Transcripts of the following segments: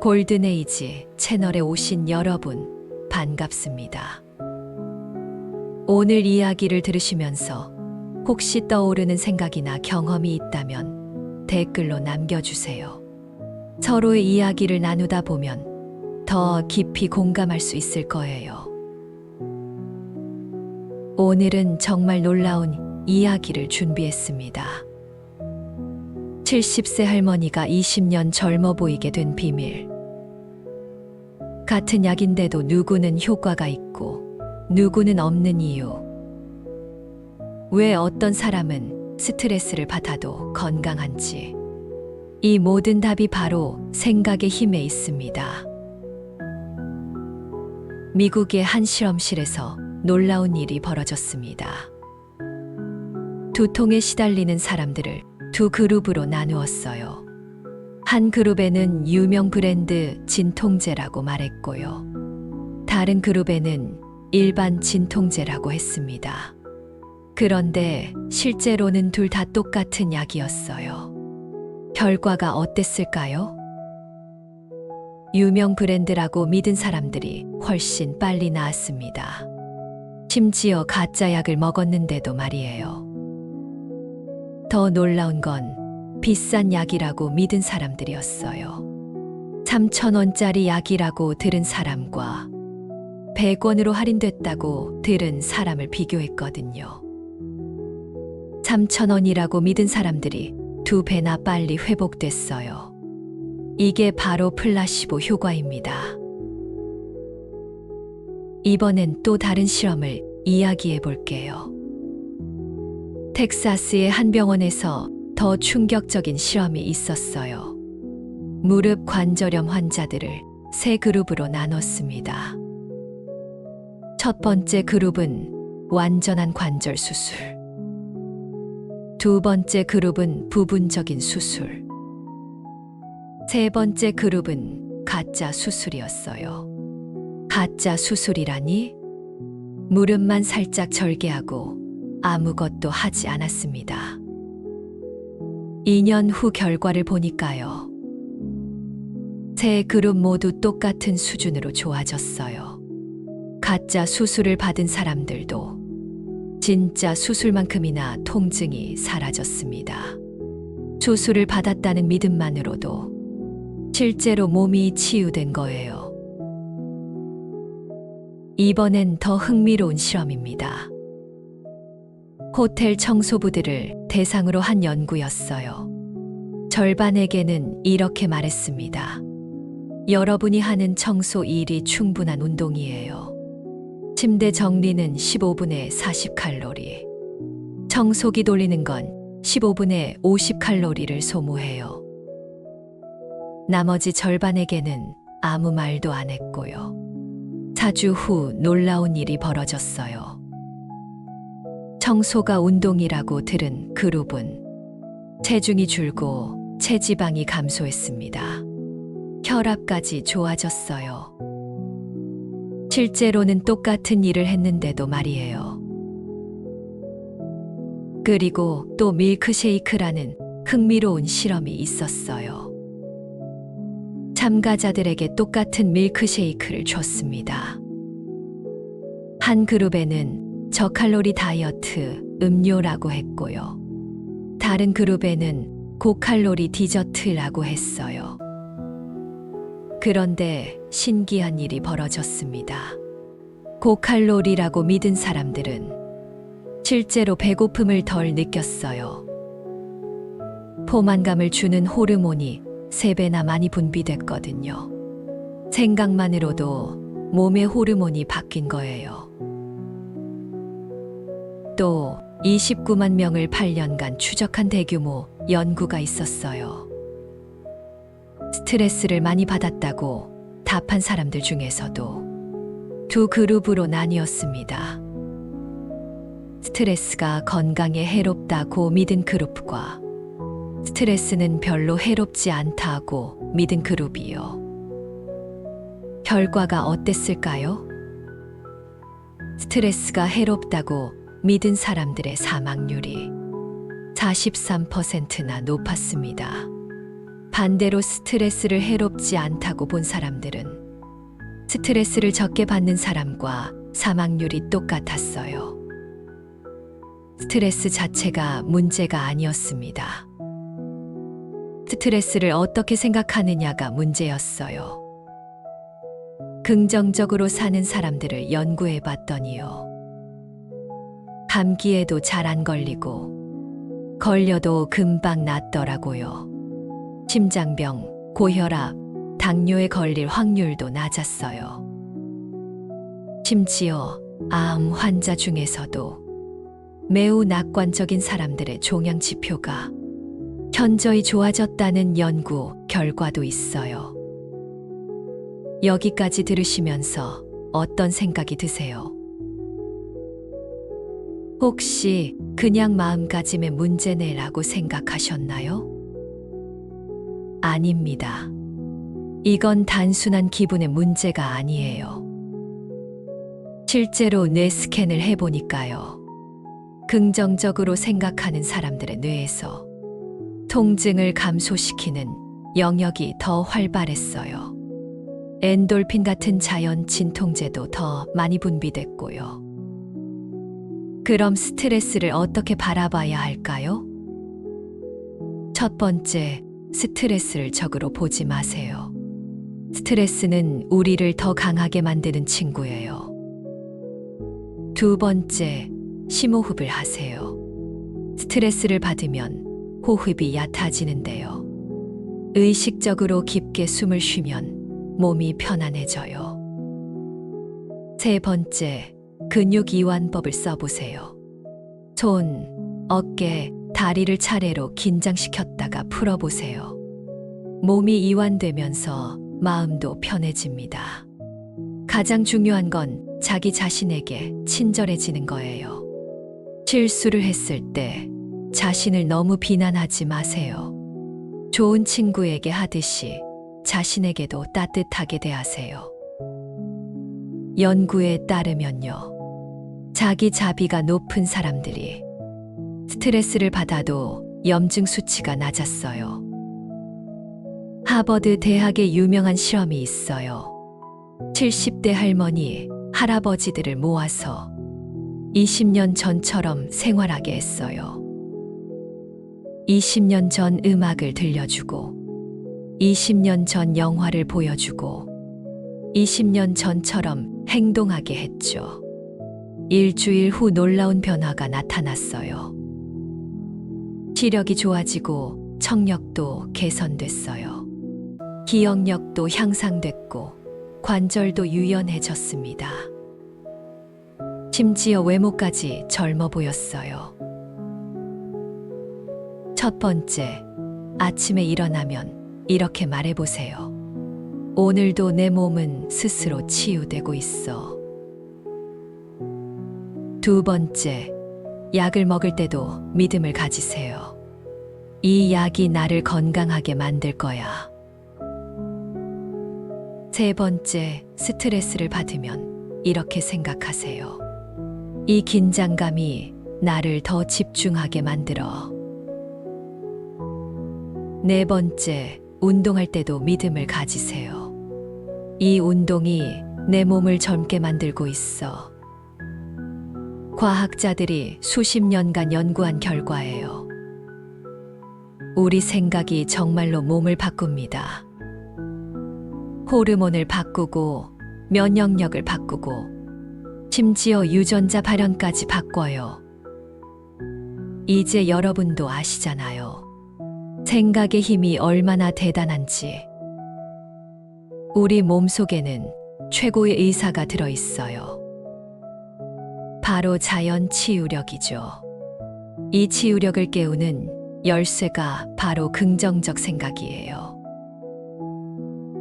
골든에이지 채널에 오신 여러분, 반갑습니다. 오늘 이야기를 들으시면서 혹시 떠오르는 생각이나 경험이 있다면 댓글로 남겨주세요. 서로의 이야기를 나누다 보면 더 깊이 공감할 수 있을 거예요. 오늘은 정말 놀라운 이야기를 준비했습니다. 70세 할머니가 20년 젊어 보이게 된 비밀. 같은 약인데도 누구는 효과가 있고 누구는 없는 이유. 왜 어떤 사람은 스트레스를 받아도 건강한지. 이 모든 답이 바로 생각의 힘에 있습니다. 미국의 한 실험실에서 놀라운 일이 벌어졌습니다. 두통에 시달리는 사람들을 두 그룹으로 나누었어요. 한 그룹에는 유명 브랜드 진통제라고 말했고요. 다른 그룹에는 일반 진통제라고 했습니다. 그런데 실제로는 둘 다 똑같은 약이었어요. 결과가 어땠을까요? 유명 브랜드라고 믿은 사람들이 훨씬 빨리 나았습니다. 심지어 가짜 약을 먹었는데도 말이에요. 더 놀라운 건 비싼 약이라고 믿은 사람들이었어요. 3,000원짜리 약이라고 들은 사람과 100원으로 할인됐다고 들은 사람을 비교했거든요. 3,000원이라고 믿은 사람들이 2배나 빨리 회복됐어요. 이게 바로 플라시보 효과입니다. 이번엔 또 다른 실험을 이야기해 볼게요. 텍사스의 한 병원에서 더 충격적인 실험이 있었어요. 무릎 관절염 환자들을 세 그룹으로 나눴습니다. 첫 번째 그룹은 완전한 관절 수술. 두 번째 그룹은 부분적인 수술. 세 번째 그룹은 가짜 수술이었어요. 가짜 수술이라니? 무릎만 살짝 절개하고 아무것도 하지 않았습니다. 2년 후 결과를 보니까요. 세 그룹 모두 똑같은 수준으로 좋아졌어요. 가짜 수술을 받은 사람들도 진짜 수술만큼이나 통증이 사라졌습니다. 수술을 받았다는 믿음만으로도 실제로 몸이 치유된 거예요. 이번엔 더 흥미로운 실험입니다. 호텔 청소부들을 대상으로 한 연구였어요. 절반에게는 이렇게 말했습니다. 여러분이 하는 청소 일이 충분한 운동이에요. 침대 정리는 15분에 40칼로리. 청소기 돌리는 건 15분에 50칼로리를 소모해요. 나머지 절반에게는 아무 말도 안 했고요. 4주 후 놀라운 일이 벌어졌어요. 청소가 운동이라고 들은 그룹은 체중이 줄고 체지방이 감소했습니다. 혈압까지 좋아졌어요. 실제로는 똑같은 일을 했는데도 말이에요. 그리고 또 밀크쉐이크라는 흥미로운 실험이 있었어요. 참가자들에게 똑같은 밀크쉐이크를 줬습니다. 한 그룹에는 저칼로리 다이어트 음료라고 했고요. 다른 그룹에는 고칼로리 디저트라고 했어요. 그런데 신기한 일이 벌어졌습니다. 고칼로리라고 믿은 사람들은 실제로 배고픔을 덜 느꼈어요. 포만감을 주는 호르몬이 3배나 많이 분비됐거든요. 생각만으로도 몸의 호르몬이 바뀐 거예요. 또 29만 명을 8년간 추적한 대규모 연구가 있었어요. 스트레스를 많이 받았다고 답한 사람들 중에서도 두 그룹으로 나뉘었습니다. 스트레스가 건강에 해롭다고 믿은 그룹과 스트레스는 별로 해롭지 않다고 믿은 그룹이요. 결과가 어땠을까요? 스트레스가 해롭다고 믿은 사람들의 사망률이 43%나 높았습니다. 반대로 스트레스를 해롭지 않다고 본 사람들은 스트레스를 적게 받는 사람과 사망률이 똑같았어요. 스트레스 자체가 문제가 아니었습니다. 스트레스를 어떻게 생각하느냐가 문제였어요. 긍정적으로 사는 사람들을 연구해 봤더니요. 감기에도 잘 안 걸리고, 걸려도 금방 낫더라고요. 심장병, 고혈압, 당뇨에 걸릴 확률도 낮았어요. 심지어 암 환자 중에서도 매우 낙관적인 사람들의 종양 지표가 현저히 좋아졌다는 연구 결과도 있어요. 여기까지 들으시면서 어떤 생각이 드세요? 혹시 그냥 마음가짐의 문제네라고 생각하셨나요? 아닙니다. 이건 단순한 기분의 문제가 아니에요. 실제로 뇌 스캔을 해보니까요. 긍정적으로 생각하는 사람들의 뇌에서 통증을 감소시키는 영역이 더 활발했어요. 엔돌핀 같은 자연 진통제도 더 많이 분비됐고요. 그럼 스트레스를 어떻게 바라봐야 할까요? 첫 번째, 스트레스를 적으로 보지 마세요. 스트레스는 우리를 더 강하게 만드는 친구예요. 두 번째, 심호흡을 하세요. 스트레스를 받으면 호흡이 얕아지는데요. 의식적으로 깊게 숨을 쉬면 몸이 편안해져요. 세 번째, 근육 이완법을 써보세요. 손, 어깨, 다리를 차례로 긴장시켰다가 풀어보세요. 몸이 이완되면서 마음도 편해집니다. 가장 중요한 건 자기 자신에게 친절해지는 거예요. 실수를 했을 때 자신을 너무 비난하지 마세요. 좋은 친구에게 하듯이 자신에게도 따뜻하게 대하세요. 연구에 따르면요. 자기 자비가 높은 사람들이 스트레스를 받아도 염증 수치가 낮았어요. 하버드 대학의 유명한 실험이 있어요. 70대 할머니, 할아버지들을 모아서 20년 전처럼 생활하게 했어요. 20년 전 음악을 들려주고, 20년 전 영화를 보여주고, 20년 전처럼 행동하게 했죠. 일주일 후 놀라운 변화가 나타났어요. 시력이 좋아지고 청력도 개선됐어요. 기억력도 향상됐고 관절도 유연해졌습니다. 심지어 외모까지 젊어 보였어요. 첫 번째, 아침에 일어나면 이렇게 말해보세요. 오늘도 내 몸은 스스로 치유되고 있어. 두 번째, 약을 먹을 때도 믿음을 가지세요. 이 약이 나를 건강하게 만들 거야. 세 번째, 스트레스를 받으면 이렇게 생각하세요. 이 긴장감이 나를 더 집중하게 만들어. 네 번째, 운동할 때도 믿음을 가지세요. 이 운동이 내 몸을 젊게 만들고 있어. 과학자들이 수십 년간 연구한 결과예요. 우리 생각이 정말로 몸을 바꿉니다. 호르몬을 바꾸고 면역력을 바꾸고 심지어 유전자 발현까지 바꿔요. 이제 여러분도 아시잖아요. 생각의 힘이 얼마나 대단한지. 우리 몸속에는 최고의 의사가 들어있어요. 바로 자연 치유력이죠. 이 치유력을 깨우는 열쇠가 바로 긍정적 생각이에요.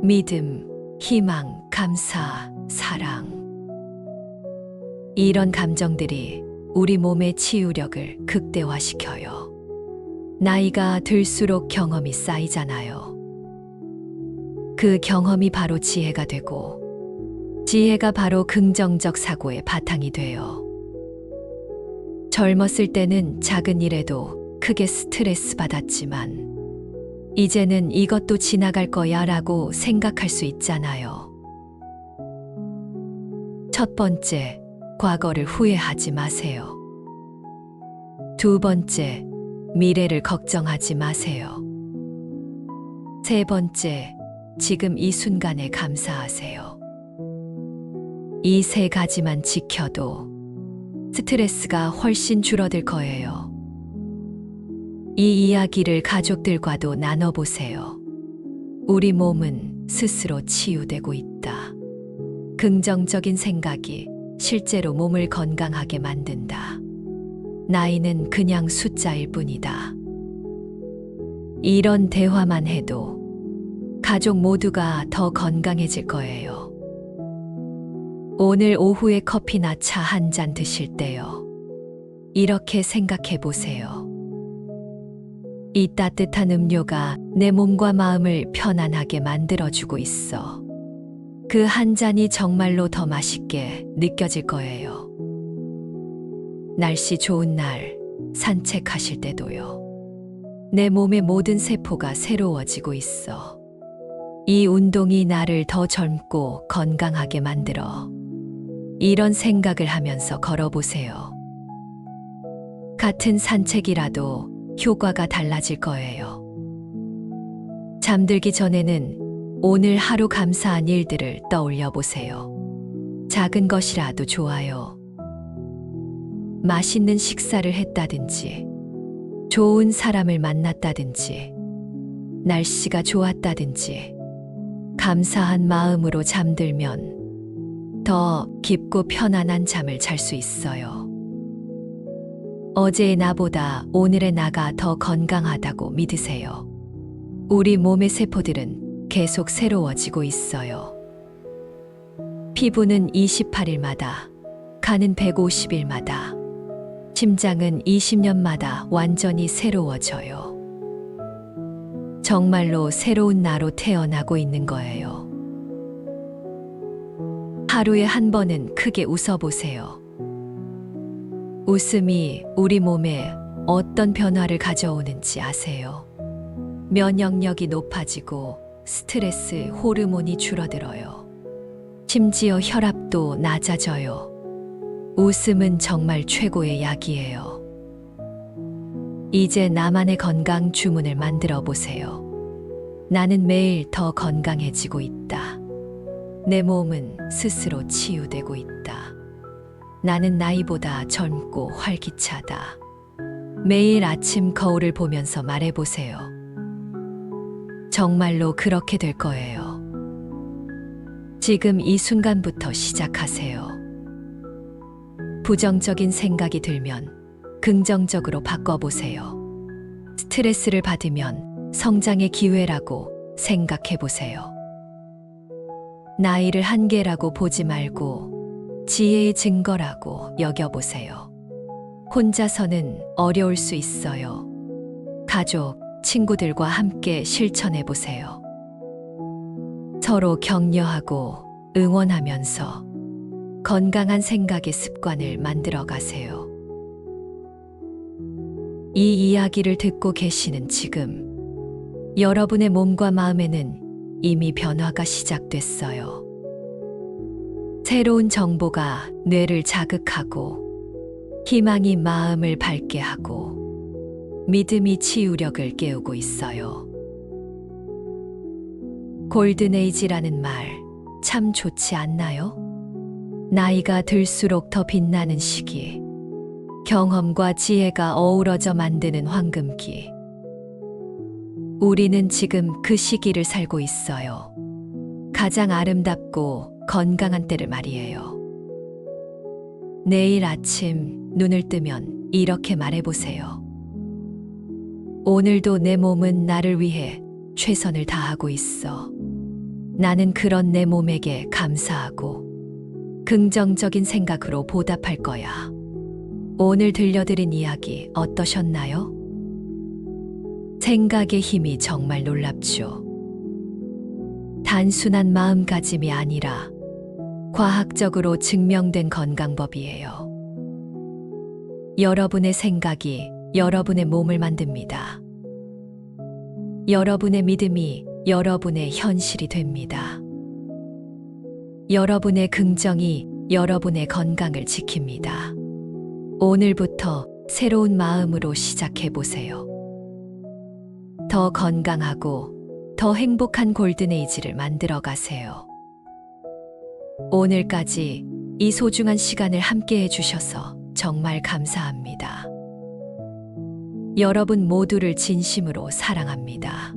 믿음, 희망, 감사, 사랑. 이런 감정들이 우리 몸의 치유력을 극대화시켜요. 나이가 들수록 경험이 쌓이잖아요. 그 경험이 바로 지혜가 되고, 지혜가 바로 긍정적 사고의 바탕이 돼요. 젊었을 때는 작은 일에도 크게 스트레스 받았지만, 이제는 이것도 지나갈 거야 라고 생각할 수 있잖아요. 첫 번째, 과거를 후회하지 마세요. 두 번째, 미래를 걱정하지 마세요. 세 번째, 지금 이 순간에 감사하세요. 이 세 가지만 지켜도 스트레스가 훨씬 줄어들 거예요. 이 이야기를 가족들과도 나눠보세요. 우리 몸은 스스로 치유되고 있다. 긍정적인 생각이 실제로 몸을 건강하게 만든다. 나이는 그냥 숫자일 뿐이다. 이런 대화만 해도 가족 모두가 더 건강해질 거예요. 오늘 오후에 커피나 차 한 잔 드실 때요. 이렇게 생각해 보세요. 이 따뜻한 음료가 내 몸과 마음을 편안하게 만들어주고 있어. 그 한 잔이 정말로 더 맛있게 느껴질 거예요. 날씨 좋은 날 산책하실 때도요. 내 몸의 모든 세포가 새로워지고 있어. 이 운동이 나를 더 젊고 건강하게 만들어. 이런 생각을 하면서 걸어보세요. 같은 산책이라도 효과가 달라질 거예요. 잠들기 전에는 오늘 하루 감사한 일들을 떠올려 보세요. 작은 것이라도 좋아요. 맛있는 식사를 했다든지, 좋은 사람을 만났다든지, 날씨가 좋았다든지, 감사한 마음으로 잠들면 더 깊고 편안한 잠을 잘 수 있어요. 어제의 나보다 오늘의 나가 더 건강하다고 믿으세요. 우리 몸의 세포들은 계속 새로워지고 있어요. 피부는 28일마다, 간은 150일마다, 심장은 20년마다 완전히 새로워져요. 정말로 새로운 나로 태어나고 있는 거예요. 하루에 한 번은 크게 웃어보세요. 웃음이 우리 몸에 어떤 변화를 가져오는지 아세요? 면역력이 높아지고 스트레스 호르몬이 줄어들어요. 심지어 혈압도 낮아져요. 웃음은 정말 최고의 약이에요. 이제 나만의 건강 주문을 만들어 보세요. 나는 매일 더 건강해지고 있다. 내 몸은 스스로 치유되고 있다. 나는 나이보다 젊고 활기차다. 매일 아침 거울을 보면서 말해보세요. 정말로 그렇게 될 거예요. 지금 이 순간부터 시작하세요. 부정적인 생각이 들면 긍정적으로 바꿔보세요. 스트레스를 받으면 성장의 기회라고 생각해보세요. 나이를 한계라고 보지 말고 지혜의 증거라고 여겨보세요. 혼자서는 어려울 수 있어요. 가족, 친구들과 함께 실천해보세요. 서로 격려하고 응원하면서 건강한 생각의 습관을 만들어 가세요. 이 이야기를 듣고 계시는 지금 여러분의 몸과 마음에는 이미 변화가 시작됐어요. 새로운 정보가 뇌를 자극하고 희망이 마음을 밝게 하고 믿음이 치유력을 깨우고 있어요. 골든에이지라는 말 참 좋지 않나요? 나이가 들수록 더 빛나는 시기, 경험과 지혜가 어우러져 만드는 황금기. 우리는 지금 그 시기를 살고 있어요. 가장 아름답고 건강한 때를 말이에요. 내일 아침 눈을 뜨면 이렇게 말해보세요. 오늘도 내 몸은 나를 위해 최선을 다하고 있어. 나는 그런 내 몸에게 감사하고 긍정적인 생각으로 보답할 거야. 오늘 들려드린 이야기 어떠셨나요? 생각의 힘이 정말 놀랍죠. 단순한 마음가짐이 아니라 과학적으로 증명된 건강법이에요. 여러분의 생각이 여러분의 몸을 만듭니다. 여러분의 믿음이 여러분의 현실이 됩니다. 여러분의 긍정이 여러분의 건강을 지킵니다. 오늘부터 새로운 마음으로 시작해 보세요. 더 건강하고 더 행복한 골든에이지를 만들어 가세요. 오늘까지 이 소중한 시간을 함께 해주셔서 정말 감사합니다. 여러분 모두를 진심으로 사랑합니다.